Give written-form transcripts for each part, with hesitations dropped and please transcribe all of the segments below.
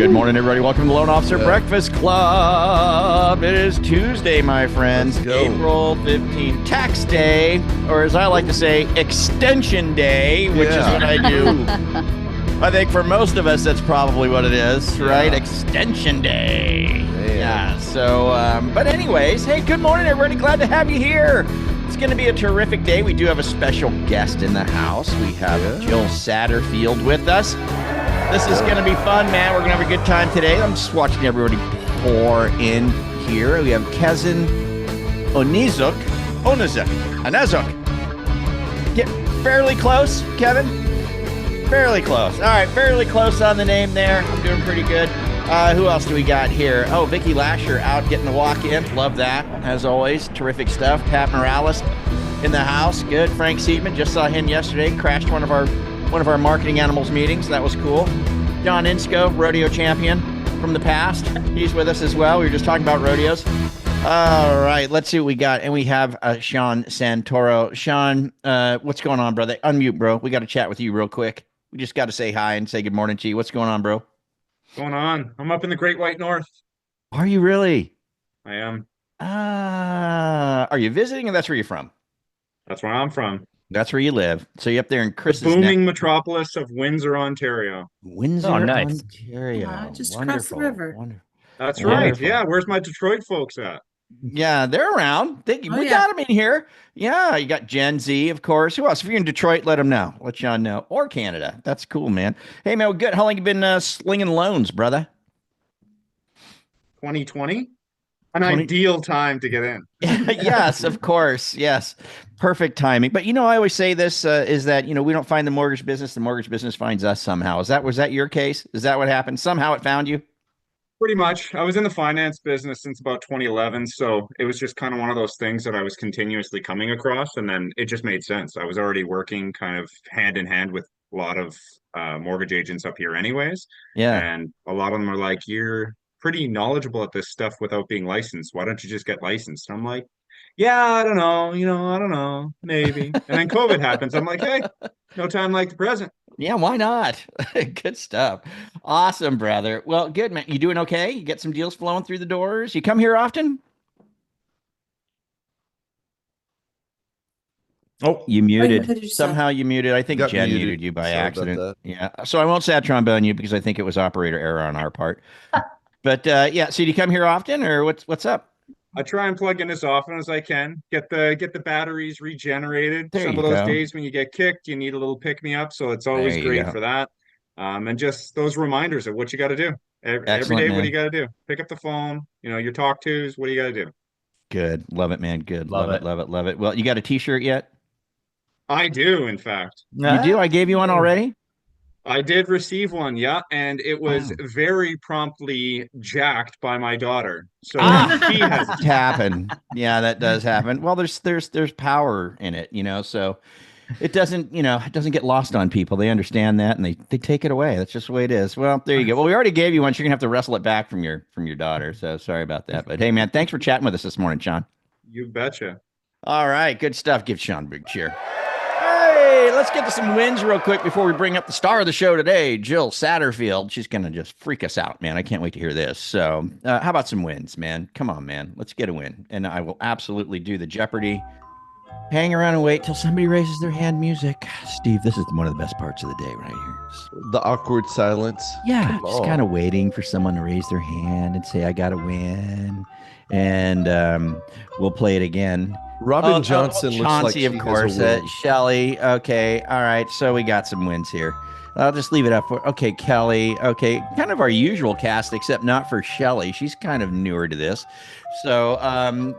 Good morning, everybody. Welcome to the Loan Officer Breakfast Club. It is Tuesday, my friends. April 15th, tax day, or as I like to say, extension day, which is what I do. I think for most of us, that's probably what it is, right? Extension day. Yeah. So, but anyways, hey, good morning, everybody. Glad to have you here. It's going to be a terrific day. We do have a special guest in the house. We have Jill Satterfield with us. This is going to be fun, man. We're going to have a good time today. I'm just watching everybody pour in here. We have Kezin Onizuk. Get fairly close, Kevin. Fairly close. All right, fairly close on the name there. I'm doing pretty good. Who else do we got here? Oh, Vicky Lasher out getting the walk-in. Love that, as always. Terrific stuff. Pat Morales in the house. Good. Frank Seidman, just saw him yesterday. Crashed one of our marketing animals meetings. That was cool. John Insco, rodeo champion from the past. He's with us as well. We were just talking about rodeos. All right, let's see what we got. And we have Sean Santoro. Sean, what's going on, brother? Unmute, bro. We got to chat with you real quick. We just got to say hi and say good morning to you. What's going on, bro? Going on? I'm up in the Great White North. Are you really? I am. Are you visiting, or that's where you're from? That's where I'm from. That's where you live. So you're up there in Chris's booming metropolis of Windsor, Ontario. Ontario. Just across the river. Wonderful. That's right. Yeah. Where's my Detroit folks at? Yeah, they're around. We got them in here. Yeah, you got Gen Z, of course. Who else? If you're in Detroit, let them know. Let Sean know. Or Canada. That's cool, man. Hey, man, good. How long you been slinging loans, brother? 2020? An ideal time to get in. Yes, of course. Yes. Perfect timing. But, I always say this is that, we don't find the mortgage business finds us somehow. Was that your case? Is that what happened? Somehow it found you? Pretty much. I was in the finance business since about 2011. So it was just kind of one of those things that I was continuously coming across. And then it just made sense. I was already working kind of hand in hand with a lot of mortgage agents up here anyways. Yeah. And a lot of them are like, you're pretty knowledgeable at this stuff without being licensed. Why don't you just get licensed? And I'm like, yeah, I don't know. I don't know. Maybe. And then COVID happens. I'm like, hey, no time like the present. Yeah, why not? Good stuff. Awesome, brother. Well, good, man. You doing okay? You get some deals flowing through the doors? You come here often? Oh, you muted. Somehow you muted. I think Jen muted you by accident. Yeah. So I won't sad on you because I think it was operator error on our part. But yeah, so do you come here often, or what's up? I try and plug in as often as I can. Get the batteries regenerated. Some of those days when you get kicked, you need a little pick me up. So it's always great for that. And just those reminders of what you got to do every day. Man. What do you got to do? Pick up the phone. Your talk tos. What do you got to do? Good. Love it, man. Good. Love it. Well, you got a t-shirt yet? I do, in fact. You do? I gave you one already? I did receive one, yeah, and it was very promptly jacked by my daughter. So she has it happen. Yeah, that does happen. Well, there's power in it, so it doesn't get lost on people. They understand that and they take it away. That's just the way it is. Well, there you go. Well, we already gave you one. So you're gonna have to wrestle it back from your daughter. So sorry about that. But hey, man, thanks for chatting with us this morning, Sean. You betcha. All right, good stuff. Give Sean a big cheer. Hey, let's get to some wins real quick before we bring up the star of the show today, Jill Satterfield. She's going to just freak us out, man. I can't wait to hear this. So how about some wins, man? Come on, man. Let's get a win. And I will absolutely do the Jeopardy. Hang around and wait till somebody raises their hand music. Steve, this is one of the best parts of the day right here. The awkward silence. Yeah, just kind of waiting for someone to raise their hand and say, I got to win. And we'll play it again. Robin Johnson looks like she of course. Shelly. Okay. All right. So we got some wins here. I'll just leave it up for. Okay, Kelly. Okay. Kind of our usual cast, except not for Shelly. She's kind of newer to this. So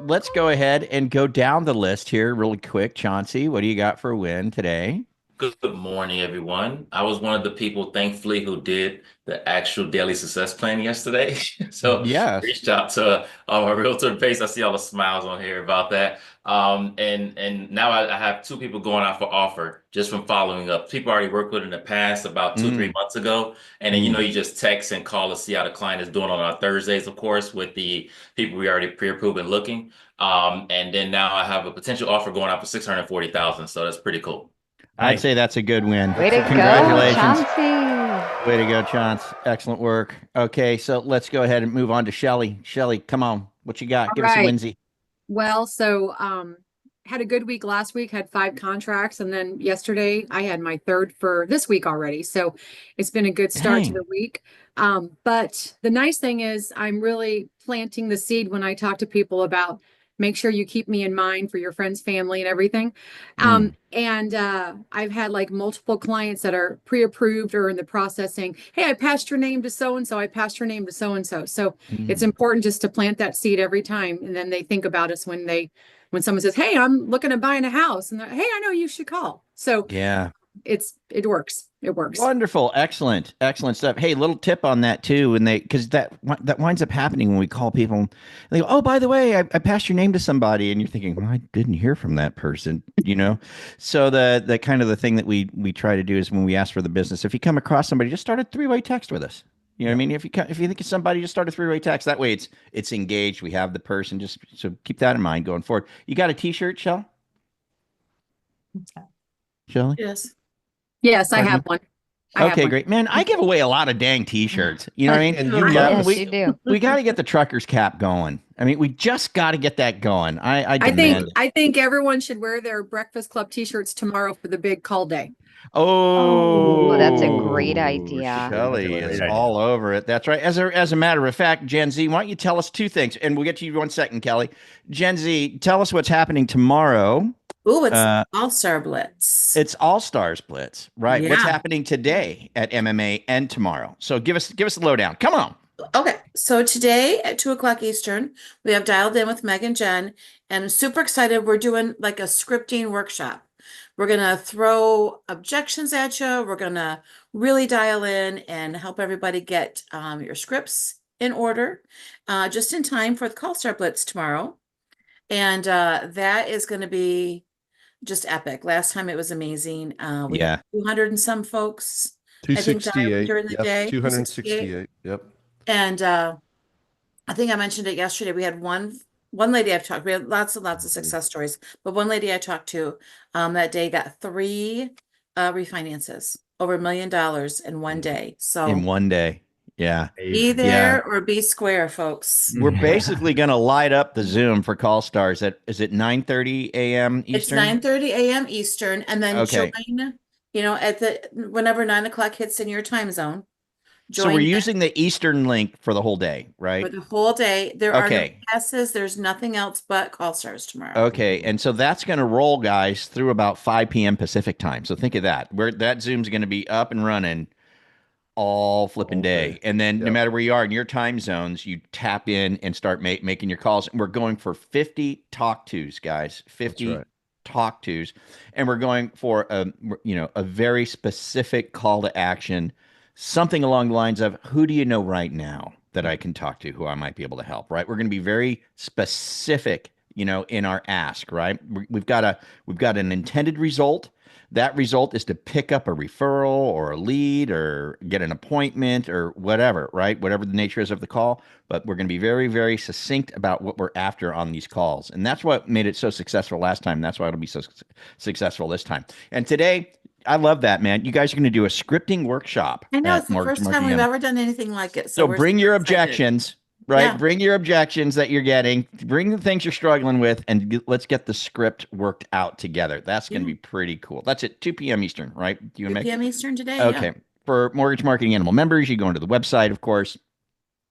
let's go ahead and go down the list here really quick. Chauncey, what do you got for a win today? Good morning, everyone. I was one of the people, thankfully, who did the actual daily success plan yesterday. So reached out to our Realtor base. I see all the smiles on here about that. And now I have two people going out for offer just from following up. People I already worked with in the past about 2-3 months ago. And then, you just text and call to see how the client is doing on our Thursdays, of course, with the people we already pre-approved and looking. And then now I have a potential offer going out for $640,000. So that's pretty cool. I'd say that's a good win. Way to Congratulations. go, Chauncey. Way to go, Chance. Excellent work. Okay, so let's go ahead and move on to Shelly. Shelly, come on. What you got? Give us a whimsy. Well, so had a good week last week, had 5 contracts, and then yesterday I had my 3rd for this week already. So it's been a good start to the week. But the nice thing is I'm really planting the seed when I talk to people about make sure you keep me in mind for your friends, family, and everything. And I've had like multiple clients that are pre-approved or in the process saying, hey, I passed your name to so-and-so. I passed your name to so-and-so. So it's important just to plant that seed every time. And then they think about us when someone says, hey, I'm looking at buying a house, and hey, I know you should call. So yeah, it works. It works. Wonderful. Excellent. Excellent stuff. Hey, little tip on that too. And because that winds up happening when we call people and they go, oh, by the way, I passed your name to somebody. And you're thinking, well, I didn't hear from that person, So the kind of the thing that we try to do is when we ask for the business, if you come across somebody, just start a 3-way text with us. You know what I mean? If you think of somebody, just start a 3-way text. That way it's engaged. We have the person. Just so keep that in mind going forward. You got a t-shirt, Shell? Shelly? Yes, I have one. Okay, great. Man, I give away a lot of dang t-shirts. You know what I mean? And you do. We got to get the trucker's cap going. I mean, we just got to get that going. I think everyone should wear their Breakfast Club t-shirts tomorrow for the big call day. Oh, that's a great idea. Shelly is all over it. That's right. As a matter of fact, Gen Z, why don't you tell us 2 things? And we'll get to you 1 second, Kelly. Gen Z, tell us what's happening tomorrow. Ooh, it's All-Star Blitz. It's All-Stars Blitz, right? Yeah. What's happening today at MMA and tomorrow? So give us the lowdown. Come on. Okay, so today at 2:00 Eastern, we have Dialed In with Meg and Jen, and I'm super excited. We're doing like a scripting workshop. We're going to throw objections at you. We're going to really dial in and help everybody get your scripts in order just in time for the All-Star Blitz tomorrow. And that is going to be just epic. Last time it was amazing. We had 200 and some folks. 268 during the day. 268. Yep. And I think I mentioned it yesterday. We had one lady I've talked. We had lots and lots of success stories, but one lady I talked to that day got 3 refinances over $1 million in one day. So in one day. Yeah. Be there or be square, folks. We're basically going to light up the Zoom for Call Stars. Is it 9:30 a.m. Eastern? It's 9:30 a.m. Eastern. And then join, whenever 9:00 hits in your time zone. So we're using the Eastern link for the whole day, right? For the whole day. There are no passes. There's nothing else but Call Stars tomorrow. Okay. And so that's going to roll, guys, through about 5 p.m. Pacific time. So think of that. That Zoom's going to be up and running all flipping day. And then no matter where you are in your time zones, you tap in and start making your calls. And we're going for 50 talk tos, guys. 50 talk tos. And we're going for a very specific call to action, something along the lines of, who do you know right now that I can talk to, who I might be able to help, right? We're going to be very specific, in our ask, right? We've got an intended result. That result is to pick up a referral or a lead or get an appointment or whatever, right? Whatever the nature is of the call. But we're going to be very, very succinct about what we're after on these calls. And that's what made it so successful last time. That's why it'll be so successful this time. And today, I love that, man. You guys are going to do a scripting workshop. I know, it's the first time we've ever done anything like it. So bring your objections. Right. Yeah. Bring your objections that you're getting, bring the things you're struggling with, and let's get the script worked out together. That's going to be pretty cool. That's at 2 p.m. Eastern, right? 2 p.m. Eastern today. Okay. Yeah. For Mortgage Marketing Animal members, you go into the website, of course.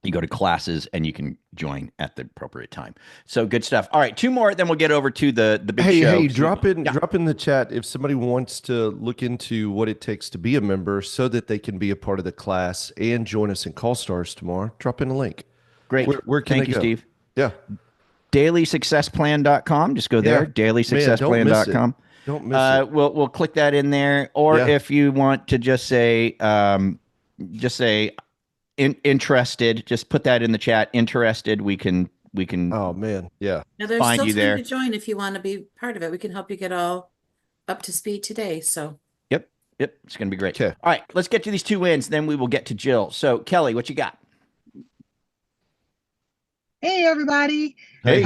You go to classes, and you can join at the appropriate time. So good stuff. All right, 2 more, then we'll get over to the big show. Hey, drop in the chat if somebody wants to look into what it takes to be a member so that they can be a part of the class and join us in Call Stars tomorrow. Drop in a link. Great. Where can Thank you, Steve. Yeah. DailySuccessPlan.com. Just go there. DailySuccessPlan.com. Don't miss it. We'll click that in there. Or if you want to just say interested, just put that in the chat. Interested. We can. Oh man. Yeah. Now there's still time to join if you want to be part of it. We can help you get all up to speed today. So. Yep. It's going to be great. Okay. All right. Let's get to these 2 wins. Then we will get to Jill. So Kelly, what you got? Hey, everybody. Hey.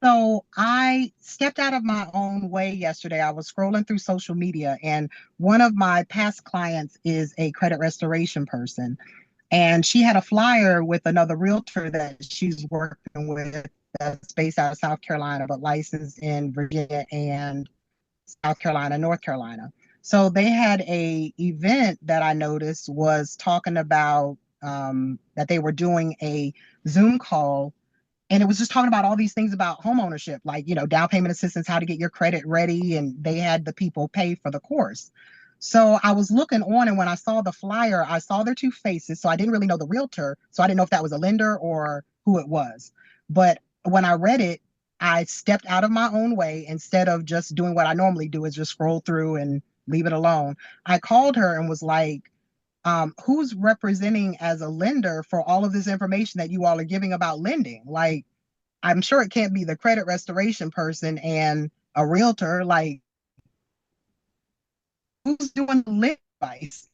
So I stepped out of my own way yesterday. I was scrolling through social media, and one of my past clients is a credit restoration person. And she had a flyer with another realtor that she's working with that's based out of South Carolina, but licensed in Virginia and South Carolina, North Carolina. So they had a event that I noticed was talking about that they were doing a Zoom call, and it was just talking about all these things about home ownership, like, you know, down payment assistance, how to get your credit ready, and they had the people pay for the course. So I was looking on, and when I saw the flyer, I saw their two faces. So I didn't really know the realtor, so I didn't know if that was a lender or who it was. But when I read it, I stepped out of my own way. Instead of just doing what I normally do, is just scroll through and leave it alone. I called her and was like, who's representing as a lender for all of this information that you all are giving about lending? Like, I'm sure it can't be the credit restoration person and a realtor. Like, who's doing the lend advice?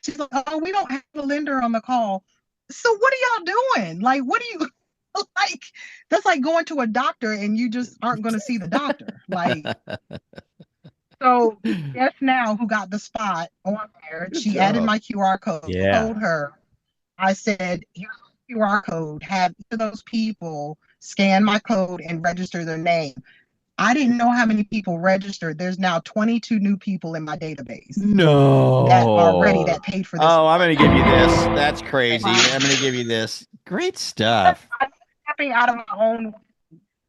She's like, oh, we don't have a lender on the call. So what are y'all doing? Like, what do you like? That's like going to a doctor and you just aren't going to see the doctor. Like, so guess now who got the spot on there? She added my QR code. Yeah. Told her, I said, here's the QR code. Have each of those people scan my code and register their name. I didn't know how many people registered. There's now 22 new people in my database. No. That are ready, that paid for this. Oh, I'm going to give you this. That's crazy. I'm going to give you this. Great stuff. I'm stepping out of my own,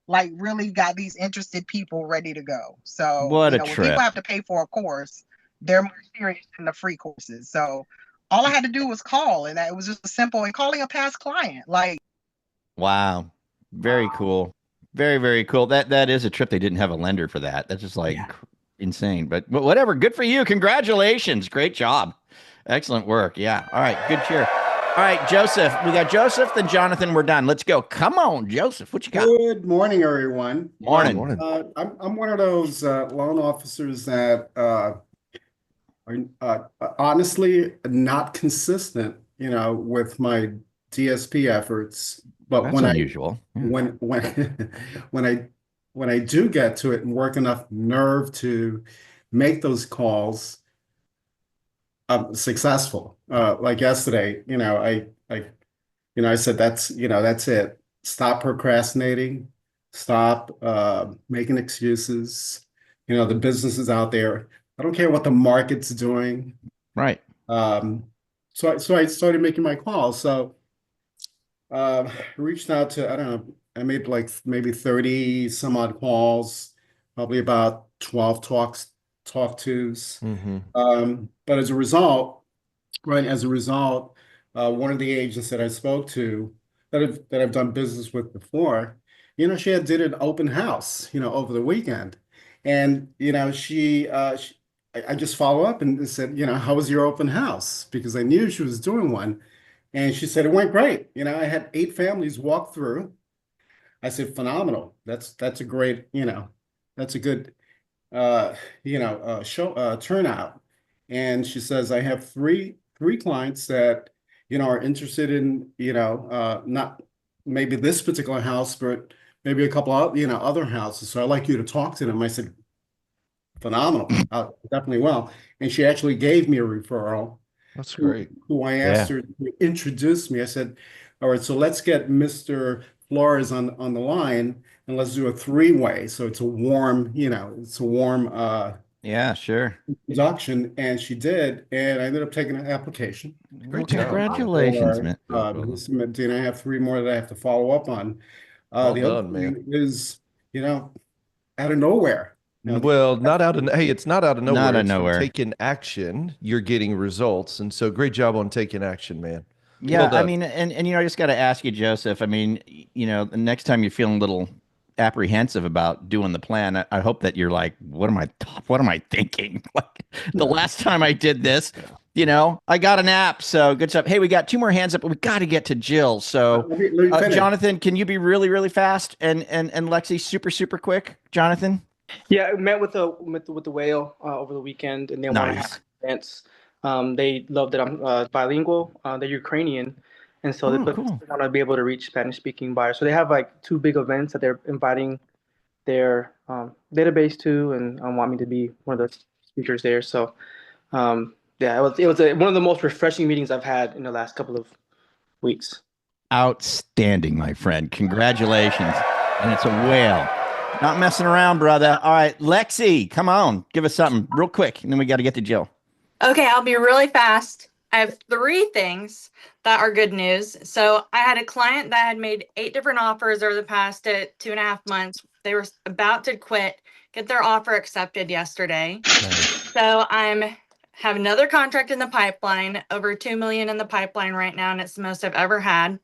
like, really got these interested people ready to go. So what a when trip. people have to pay for a course, they're more serious than the free courses. So all I had to do was call, and it was just simple, and calling a past client. Like, wow. Very cool. Very, very cool. That is a trip. They didn't have a lender for that. That's just like insane. But whatever. Good for you. Congratulations. Great job. Excellent work. Yeah. All right. Good cheer. All right, Joseph. We got Joseph, then Jonathan. We're done. Let's go. Come on, Joseph. What you got? Good morning, everyone. Morning. I'm one of those loan officers that are honestly not consistent, you know, with my DSP efforts. But that's unusual. When I do get to it and work enough nerve to make those calls, I'm successful. Like yesterday, you know, I said, that's it. Stop procrastinating. Stop making excuses. You know, the business is out there. I don't care what the market's doing. Right. So I started making my calls. So I reached out to, I don't know, I made like maybe 30 some odd calls, probably about 12 talk tos. But as a result, one of the agents that I spoke to that I've done business with before, you know, she did an open house, you know, over the weekend. And, you know, I just follow up and said, you know, how was your open house? Because I knew she was doing one. And she said, it went great. You know, I had 8 families walk through. I said, phenomenal. That's a great, you know, that's a good, turnout. And she says, I have three clients that, you know, are interested in, you know, not maybe this particular house, but maybe a couple of, you know, other houses. So I'd like you to talk to them. I said, phenomenal. Definitely will. And she actually gave me a referral. That's great. Who I asked her to introduce me. I said, all right, so let's get Mr. Flores on the line and let's do a 3-way. So it's a warm, you know, yeah, sure. introduction. And she did. And I ended up taking an application. Great job. Congratulations, man. And I have 3 more that I have to follow up on. Well the done, other man. thing is, you know, out of nowhere. Well, not out of, hey, it's not out of nowhere. Not out of It's from nowhere. taking action, you're getting results. And so great job on taking action, man. Yeah, I mean, and you know, I just got to ask you, Joseph, I mean, you know, the next time you're feeling a little apprehensive about doing the plan, I hope that you're like, what am I thinking? Like the last time I did this, you know, I got an app. So good stuff. Hey, we got 2 more hands up, but we got to get to Jill. So Let me Jonathan, can you be really, really fast? And Lexi, super, super quick. Jonathan? Yeah, I met with the whale over the weekend, and they want to have events. They love that I'm bilingual. They're Ukrainian, And so they want to be able to reach Spanish speaking buyers. So they have like 2 big events that they're inviting their database to, and want me to be one of the speakers there. So yeah, it was one of the most refreshing meetings I've had in the last couple of weeks. Outstanding, my friend. Congratulations. And it's a whale. Not messing around, brother. All right, Lexi, come on. Give us something real quick, and then we got to get to Jill. Okay, I'll be really fast. I have 3 things that are good news. So I had a client that had made 8 different offers over the past 2.5 months. They were about to quit, get their offer accepted yesterday. So have another contract in the pipeline, over 2 million in the pipeline right now, and it's the most I've ever had.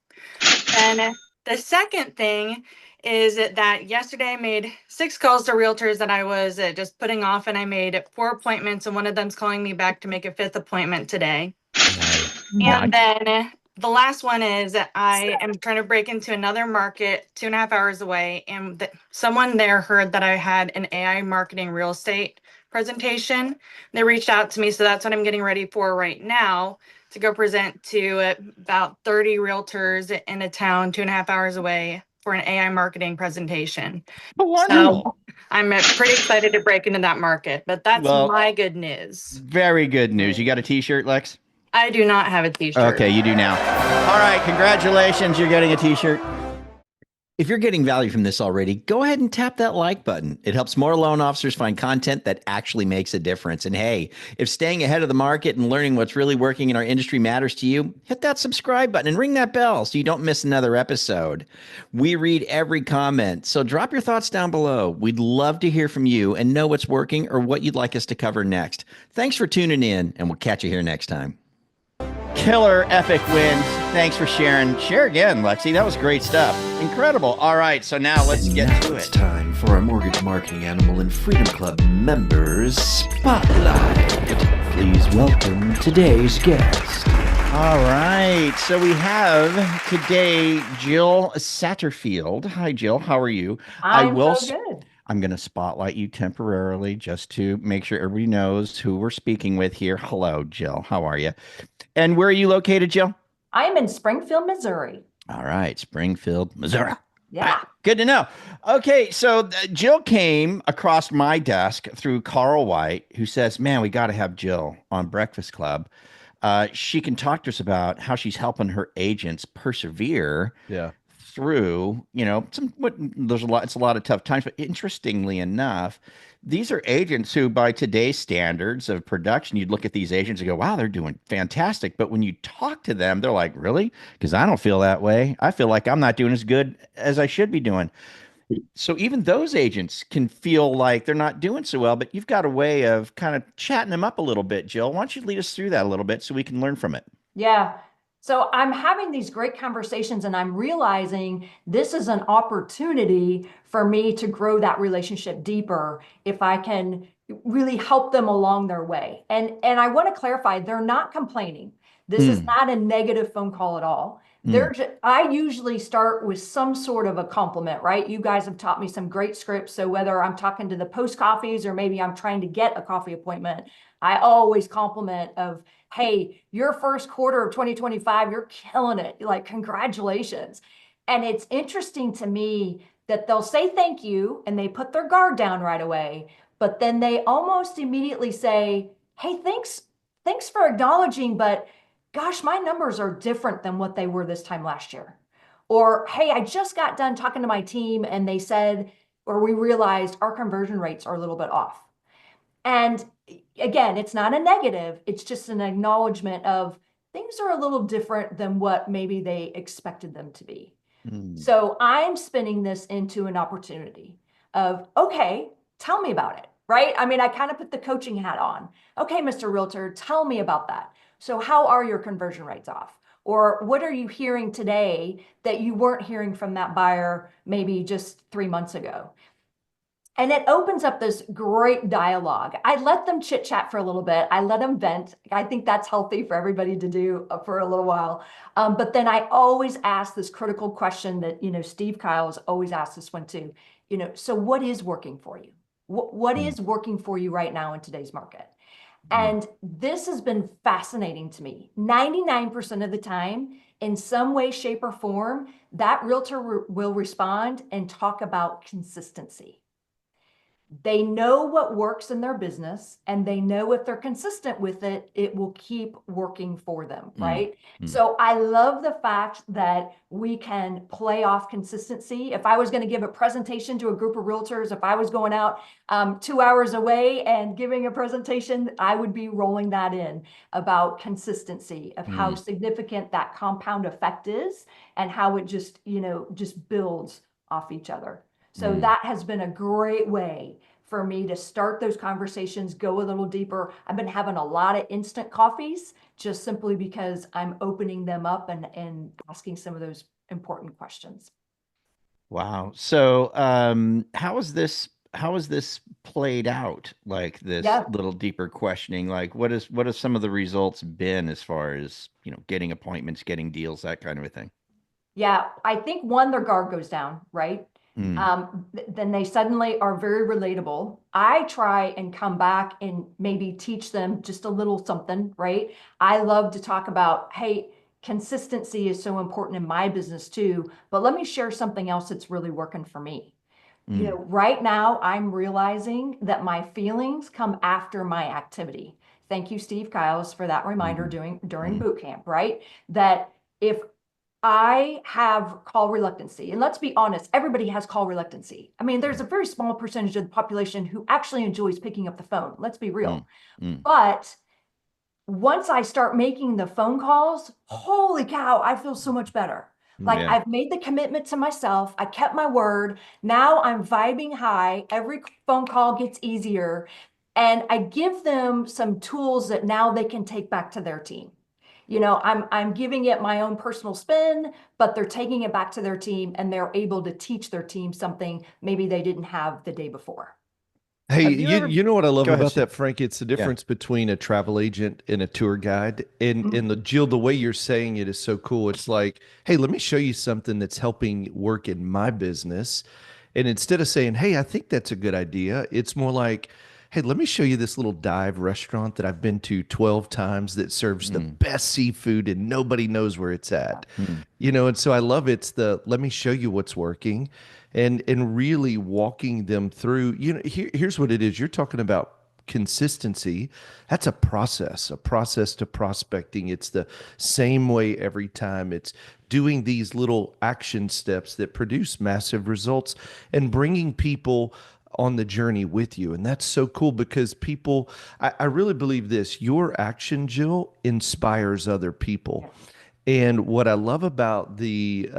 And the second thing is that yesterday I made 6 calls to realtors that I was just putting off, and I made 4 appointments, and one of them's calling me back to make a 5th appointment today. And then the last one is I am trying to break into another market 2.5 hours away, and someone there heard that I had an AI marketing real estate presentation. They reached out to me, so that's what I'm getting ready for right now, to go present to about 30 realtors in a town 2.5 hours away for an AI marketing presentation. So I'm pretty excited to break into that market, but that's my good news. Very good news. You got a t-shirt, Lex? I do not have a t-shirt. Okay, you do now. All right, congratulations. You're getting a t-shirt. If you're getting value from this already, go ahead and tap that like button. It helps more loan officers find content that actually makes a difference. And hey, if staying ahead of the market and learning what's really working in our industry matters to you, hit that subscribe button and ring that bell so you don't miss another episode. We read every comment, so drop your thoughts down below. We'd love to hear from you and know what's working or what you'd like us to cover next. Thanks for tuning in, and we'll catch you here next time. Killer epic wins. Thanks for sharing. Share again, Lexi. That was great stuff. Incredible. All right, so now let's get to it. It's time for our Mortgage Marketing Animal and Freedom Club members spotlight. Please welcome today's guest. All right, so we have today Jill Satterfield. Hi, Jill. How are you? I'm so good. I'm going to spotlight you temporarily just to make sure everybody knows who we're speaking with here. Hello, Jill. How are you? And where are you located, Jill? I am in Springfield, Missouri. All right, Springfield, Missouri. Yeah. Good to know. Okay, so Jill came across my desk through Carl White, who says, man, we got to have Jill on Breakfast Club. She can talk to us about how she's helping her agents persevere through, it's a lot of tough times, but interestingly enough, these are agents who, by today's standards of production, you'd look at these agents and go, wow, they're doing fantastic. But when you talk to them, they're like, really? Because I don't feel that way. I feel like I'm not doing as good as I should be doing. So even those agents can feel like they're not doing so well, but you've got a way of kind of chatting them up a little bit, Jill. Why don't you lead us through that a little bit so we can learn from it? Yeah. So I'm having these great conversations, and I'm realizing this is an opportunity for me to grow that relationship deeper if I can really help them along their way. And I want to clarify, they're not complaining. This is not a negative phone call at all. I usually start with some sort of a compliment, right? You guys have taught me some great scripts. So whether I'm talking to the post coffees or maybe I'm trying to get a coffee appointment, I always compliment of, hey, your first quarter of 2025, you're killing it. Like, congratulations. And it's interesting to me that they'll say thank you and they put their guard down right away, but then they almost immediately say, hey, thanks for acknowledging, but gosh, my numbers are different than what they were this time last year. Or, hey, I just got done talking to my team and they said, or we realized our conversion rates are a little bit off. And again, it's not a negative. It's just an acknowledgement of things are a little different than what maybe they expected them to be. So I'm spinning this into an opportunity of, okay, tell me about it, right? I mean, I kind of put the coaching hat on. Okay, Mr. Realtor, tell me about that. So how are your conversion rates off? Or what are you hearing today that you weren't hearing from that buyer maybe just 3 months ago? And it opens up this great dialogue. I let them chit chat for a little bit. I let them vent. I think that's healthy for everybody to do for a little while. But then I always ask this critical question that, Steve Kyle has always asked this one too. So what is working for you? What is working for you right now in today's market? And this has been fascinating to me. 99% of the time, in some way, shape, or form, that realtor will respond and talk about consistency. They know what works in their business, and they know if they're consistent with it, it will keep working for them, right? So I love the fact that we can play off consistency. If I was going to give a presentation to a group of realtors, if I was going out 2 hours away and giving a presentation, I would be rolling that in about consistency of how significant that compound effect is and how it just, just builds off each other. So that has been a great way for me to start those conversations, go a little deeper. I've been having a lot of instant coffees just simply because I'm opening them up and asking some of those important questions. Wow. So how is this played out? Like this little deeper questioning, like what have some of the results been as far as, getting appointments, getting deals, that kind of a thing? Yeah, I think one, their guard goes down, right? Then they suddenly are very relatable. I try and come back and maybe teach them just a little something, right? I love to talk about, hey, consistency is so important in my business too, but let me share something else that's really working for me. Right now I'm realizing that my feelings come after my activity. Thank you, Steve Kiles, for that reminder during boot camp, right? That if I have call reluctancy, and let's be honest, everybody has call reluctancy. I mean, there's a very small percentage of the population who actually enjoys picking up the phone. Let's be real. But once I start making the phone calls, holy cow, I feel so much better. Like I've made the commitment to myself. I kept my word. Now I'm vibing high. Every phone call gets easier. And I give them some tools that now they can take back to their team. I'm giving it my own personal spin, but they're taking it back to their team and they're able to teach their team something maybe they didn't have the day before. Hey, you know what I love about that, Frank? It's the difference between a travel agent and a tour guide. And Jill, the way you're saying it is so cool. It's like, hey, let me show you something that's helping work in my business. And instead of saying, hey, I think that's a good idea, it's more like, hey, let me show you this little dive restaurant that I've been to 12 times that serves the best seafood and nobody knows where it's at. And so I love it's the let me show you what's working and really walking them through. Here's what it is. You're talking about consistency. That's a process to prospecting. It's the same way every time. It's doing these little action steps that produce massive results and bringing people on the journey with you. And that's so cool because people, I really believe this, your action, Jill, inspires other people. And what I love about the,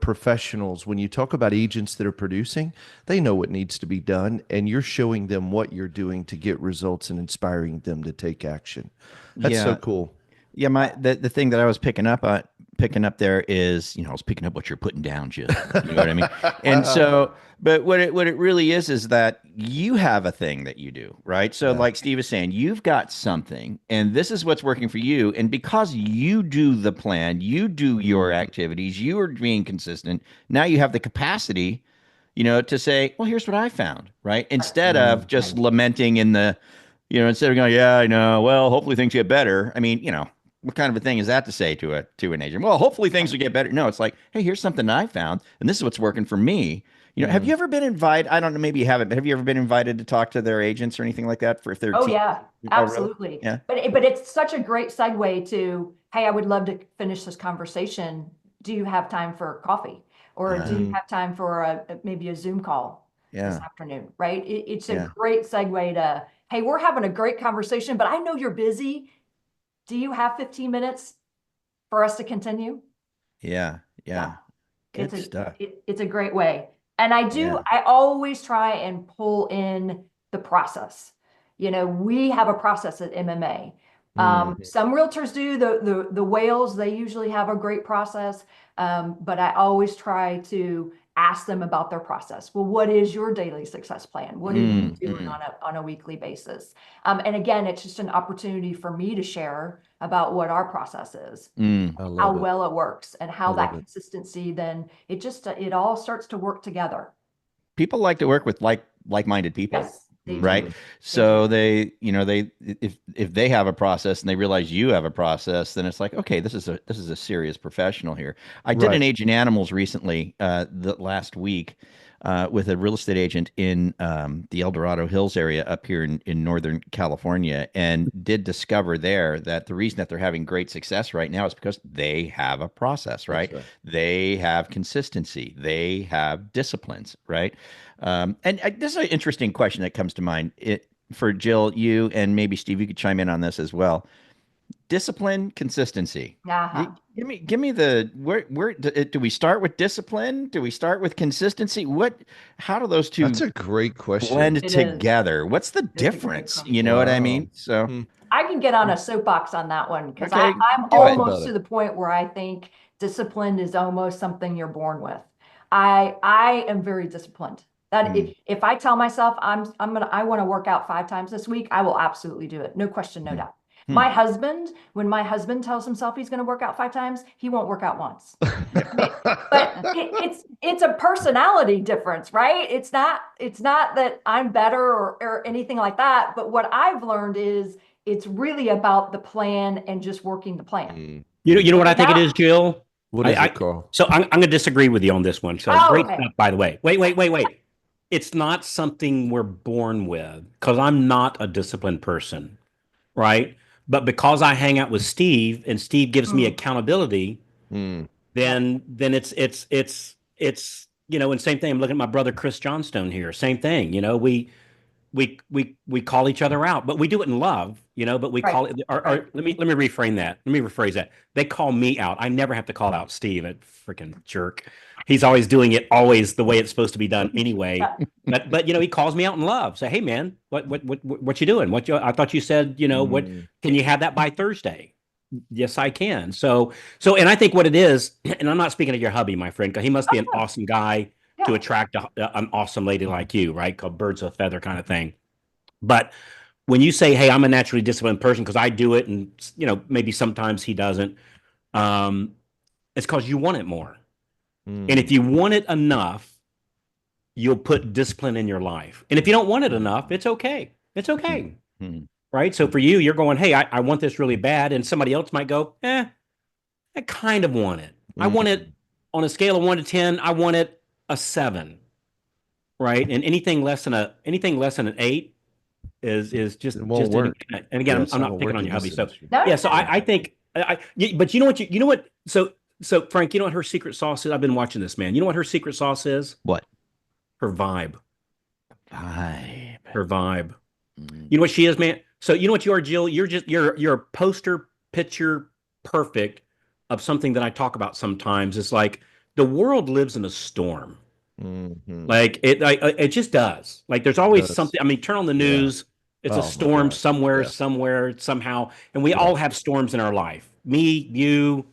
professionals, when you talk about agents that are producing, they know what needs to be done and you're showing them what you're doing to get results and inspiring them to take action. That's so cool. Yeah, the thing that I was picking up there is, I was picking up what you're putting down, Jill. You know what I mean? And so, but what it really is that you have a thing that you do, right? So like Steve is saying, you've got something and this is what's working for you. And because you do the plan, you do your activities, you are being consistent. Now you have the capacity, to say, well, here's what I found, right? Instead of just lamenting instead of going, yeah, I know, well, hopefully things get better. I mean, what kind of a thing is that to say to an agent? Well, hopefully things will get better. No, it's like, hey, here's something I found, and this is what's working for me. Have you ever been invited? I don't know, maybe you haven't, but have you ever been invited to talk to their agents or anything like that for if they're yeah, absolutely. Yeah. But it's such a great segue to, hey, I would love to finish this conversation. Do you have time for coffee? Or do you have time for maybe a Zoom call this afternoon? Right? It's a great segue to, hey, we're having a great conversation, but I know you're busy. Do you have 15 minutes for us to continue? Yeah. Good stuff. It's a great way. And I always try and pull in the process. We have a process at MMA. Some realtors do the whales, they usually have a great process. But I always try to ask them about their process. Well, what is your daily success plan? What are you doing on a weekly basis? And again, it's just an opportunity for me to share about what our process is, how well it works, and how that consistency, then it all starts to work together. People like to work with like-minded people. Yes. right? So they, if they have a process and they realize you have a process, then it's like, okay, this is a serious professional here. I did an Agent Animals recently, the last week, with a real estate agent in the El Dorado Hills area up here in Northern California, and did discover there that the reason that they're having great success right now is because they have a process, right? They have consistency, they have disciplines, right? This is an interesting question that comes to mind. For Jill, you and maybe Steve, you could chime in on this as well. Discipline, consistency. Give me the where do we start with discipline? Do we start with consistency? How do those two? That's a great question. Blend together. What's the difference? You know what I mean? So I can get on a soapbox on that one because I'm almost to the point where I think discipline is almost something you're born with. I am very disciplined. That if I tell myself I want to work out 5 times this week, I will absolutely do it. No question, no doubt. My husband, when my husband tells himself he's going to work out 5 times, he won't work out once. But it's a personality difference, right? It's not that I'm better or anything like that. But what I've learned is it's really about the plan and just working the plan. You know what I think it is, Jill? What is it, Carl? So I'm going to disagree with you on this one. So great stuff, by the way. Wait. It's not something we're born with, because I'm not a disciplined person, right? But because I hang out with Steve and Steve gives me accountability, then it's and same thing. I'm looking at my brother Chris Johnstone here. Same thing. We call each other out, but we do it in love, but we call it, let me reframe that. Let me rephrase that. They call me out. I never have to call out Steve, a freaking jerk. He's always doing it always the way it's supposed to be done anyway. But he calls me out in love. Say, hey man, what you doing? I thought you said, what, can you have that by Thursday? Yes, I can. So, and I think what it is, and I'm not speaking of your hubby, my friend, because he must be an awesome guy to attract an awesome lady like you, right? Called birds of a feather kind of thing. But when you say, hey, I'm a naturally disciplined person because I do it, and maybe sometimes he doesn't, it's because you want it more. And if you want it enough, you'll put discipline in your life. And if you don't want it enough, it's okay. It's okay. Right? So for you, you're going, hey, I want this really bad. And somebody else might go, I kind of want it. I want it on a scale of 1 to 10. I want it a 7. Right? And anything less than an 8 is just work. And again, I'm not picking on your hubby. So so I think but you know what? So Frank, you know what her secret sauce is? I've been watching this, man. You know what her secret sauce is? What? Her vibe. Her vibe. You know what she is, man? So you know what you are, Jill? You're a poster picture perfect of something that I talk about sometimes. It's like the world lives in a storm. Like it just does. Like there's always something. I mean, turn on the news. It's a storm somewhere, somehow. And we all have storms in our life. Me, you,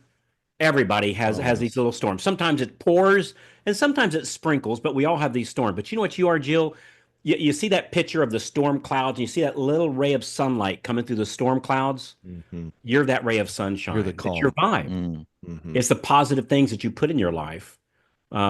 everybody has these little storms. Sometimes it pours and sometimes it sprinkles, but we all have these storms. But you know what you are, Jill? You see that picture of the storm clouds, and you see that little ray of sunlight coming through the storm clouds. You're that ray of sunshine. You're the calm. It's your vibe. It's the positive things that you put in your life,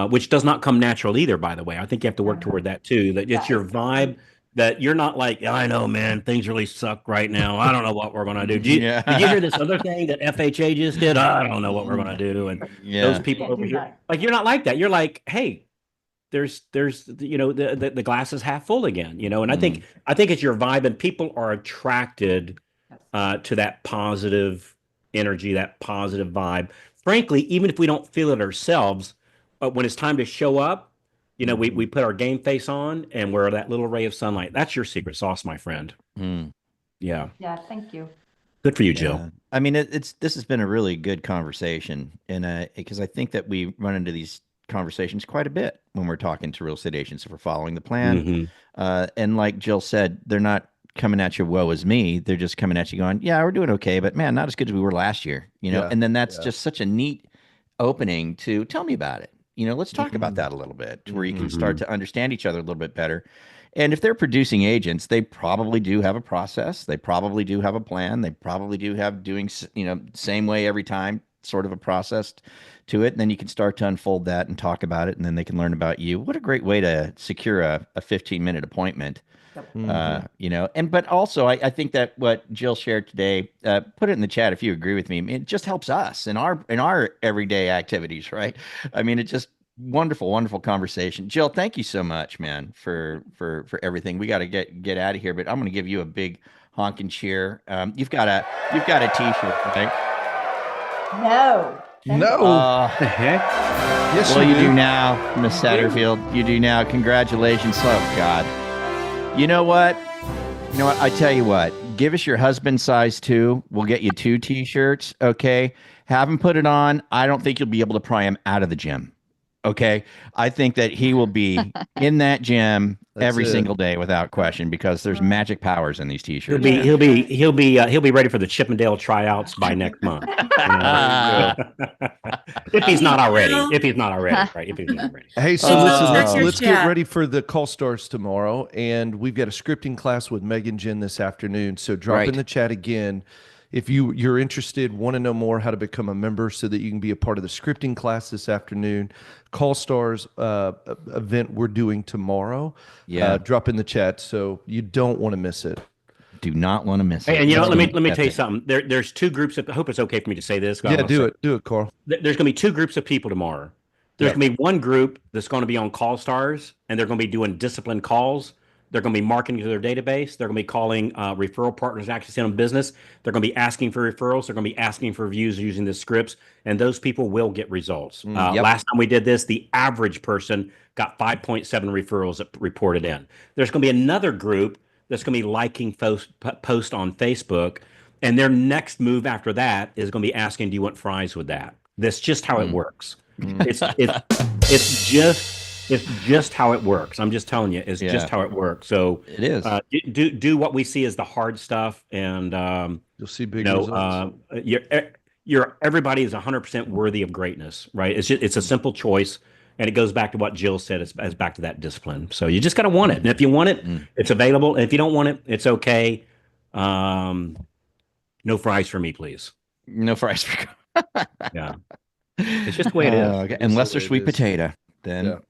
which does not come natural either, by the way. I think you have to work toward that too. That it's your vibe. That you're not like, I know, man, things really suck right now. I don't know what we're going to do. Did you hear this other thing that FHA just did? I don't know what we're going to do. And those people over here, like, you're not like that. You're like, hey, there's the glass is half full again, and I think it's your vibe, and people are attracted to that positive energy, that positive vibe. Frankly, even if we don't feel it ourselves, but when it's time to show up, we put our game face on and we're that little ray of sunlight. That's your secret sauce, my friend. Yeah. Yeah. Thank you. Good for you, Jill. Yeah. I mean, this has been a really good conversation, and because I think that we run into these conversations quite a bit when we're talking to real estate agents if we're following the plan. And like Jill said, they're not coming at you, woe is me. They're just coming at you going, yeah, we're doing okay, but man, not as good as we were last year. And then that's just such a neat opening to tell me about it. Let's talk about that a little bit, where you can start to understand each other a little bit better. And if they're producing agents, they probably do have a process. They probably do have a plan. They probably do have doing, same way every time sort of a process to it. And then you can start to unfold that and talk about it, and then they can learn about you. What a great way to secure a 15-minute appointment. But also I think that what Jill shared today, put it in the chat if you agree with me. I mean, it just helps us in our everyday activities, right? I mean, it just wonderful conversation. Jill, thank you so much, man, for everything. We got to get out of here, but I'm going to give you a big honking cheer. You've got a t-shirt, right? No. The heck? Yes, well, you do now, Miss Satterfield. You do now. Congratulations. Oh God. You know what? I tell you what. Give us your husband's size too. We'll get you 2 t-shirts. Okay. Have him put it on. I don't think you'll be able to pry him out of the gym. Okay. I think that he will be in that gym every single day without question, because there's magic powers in these t-shirts. He'll be ready for the Chippendale tryouts by next month. If he's not already. Right? If he's not already. Hey, so listen, let's get ready for the Call Stars tomorrow, and we've got a scripting class with Megan Jen this afternoon. So drop in the chat again if you're interested, want to know more how to become a member so that you can be a part of the scripting class this afternoon. Call Stars event we're doing tomorrow. Drop in the chat, so you don't want to miss it. Do not want to miss it. And let me tell you something. There's 2 groups I hope it's okay for me to say this. Yeah, do it, Carl. There's going to be 2 groups of people tomorrow. There's going to be one group that's going to be on Call Stars, and they're going to be doing disciplined calls. They're going to be marketing to their database. They're going to be calling referral partners actually send them business. They're going to be asking for referrals. They're going to be asking for reviews using the scripts, and those people will get results. Last time we did this, the average person got 5.7 referrals that reported in. There's going to be another group that's going to be liking post on Facebook, and their next move after that is going to be asking, do you want fries with that? That's just how it works. It's just how it works. I'm just telling you, it's just how it works. So it is. Do what we see as the hard stuff, and you'll see big results. Everybody is 100% worthy of greatness, right? It's a simple choice, and it goes back to what Jill said. It's back to that discipline. So you just got to want it, and if you want it, it's available. And if you don't want it, it's okay. No fries for me, please. No fries for. Yeah, it's just the way it is. Okay. Unless they're sweet potato, then.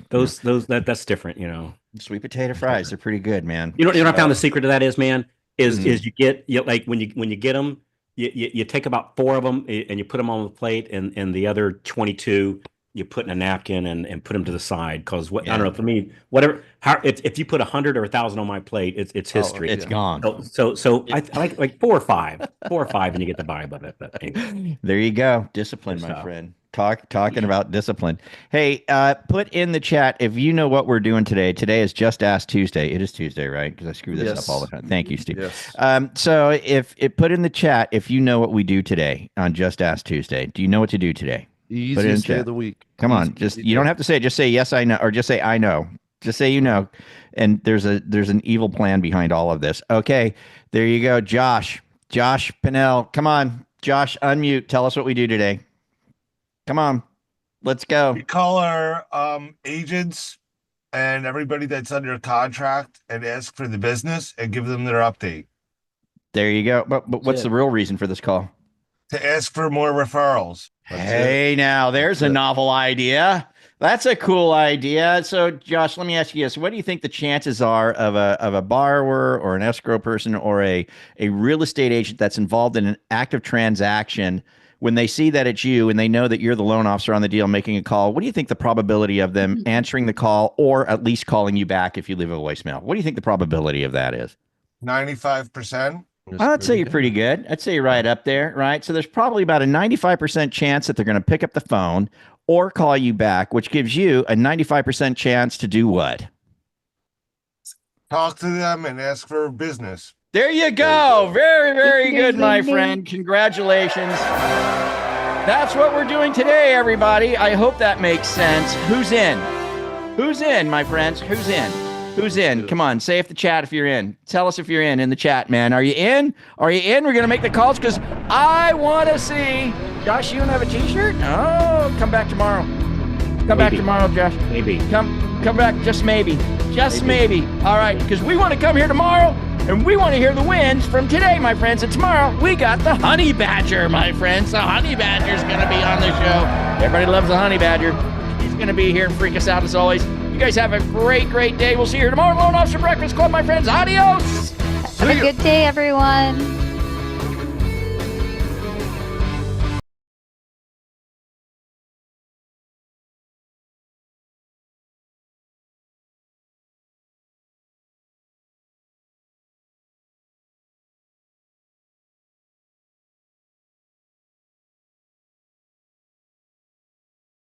That's different, Sweet potato fries, they're pretty good, man. You know what I found the secret to that is, man, is you get like when you get them, you take about 4 of them and you put them on the plate, and the other 22 you put in a napkin and put them to the side, because I don't know, for me, if you put 100 or 1,000 on my plate, it's history. It's gone. So I like 4 or 5, and you get the vibe of it. But anyway. There you go, discipline, my friend. Talking about discipline. Hey, put in the chat if you know what we're doing today. Today is Just Ask Tuesday. It is Tuesday, right? Because I screw this up all the time. Thank you, Steve. Yes. So if put in the chat if you know what we do today on Just Ask Tuesday. Do you know what to do today? Easiest day of the week. Come on, you don't have to say it. Just say yes, I know, or just say I know. Just say you know. And there's an evil plan behind all of this. Okay, there you go, Josh Pinnell. Come on, Josh, unmute. Tell us what we do today. Come on, let's go. We call our agents and everybody that's under contract and ask for the business and give them their update. There you go. But what's the real reason for this call? To ask for more referrals. Hey, now there's a novel idea. That's a cool idea. So, Josh, let me ask you this: what do you think the chances are of a borrower or an escrow person or a real estate agent that's involved in an active transaction? When they see that it's you and they know that you're the loan officer on the deal making a call, what do you think the probability of them answering the call or at least calling you back if you leave a voicemail? What do you think the probability of that is? 95%. I'd say you're pretty good. I'd say you're right up there, right? So there's probably about a 95% chance that they're going to pick up the phone or call you back, which gives you a 95% chance to do what? Talk to them and ask for business. There you go. Very, very good, my friend. Congratulations. That's what we're doing today, everybody. I hope that makes sense. Who's in? Who's in, my friends? Who's in? Who's in? Come on, say if the chat if you're in. Tell us if you're in the chat, man. Are you in? Are you in? We're going to make the calls because I want to see. Josh, you don't have a t-shirt? Oh, come back tomorrow. Come back tomorrow, Josh. Maybe. Come back, just maybe. Just maybe. All right, because we want to come here tomorrow And we want to hear the wins from today, my friends. And tomorrow, we got the honey badger, my friends. The honey badger's going to be on the show. Everybody loves the honey badger. He's going to be here and freak us out as always. You guys have a great, great day. We'll see you here tomorrow. Loan Officer Breakfast Club, my friends. Adios. Have a good day, everyone.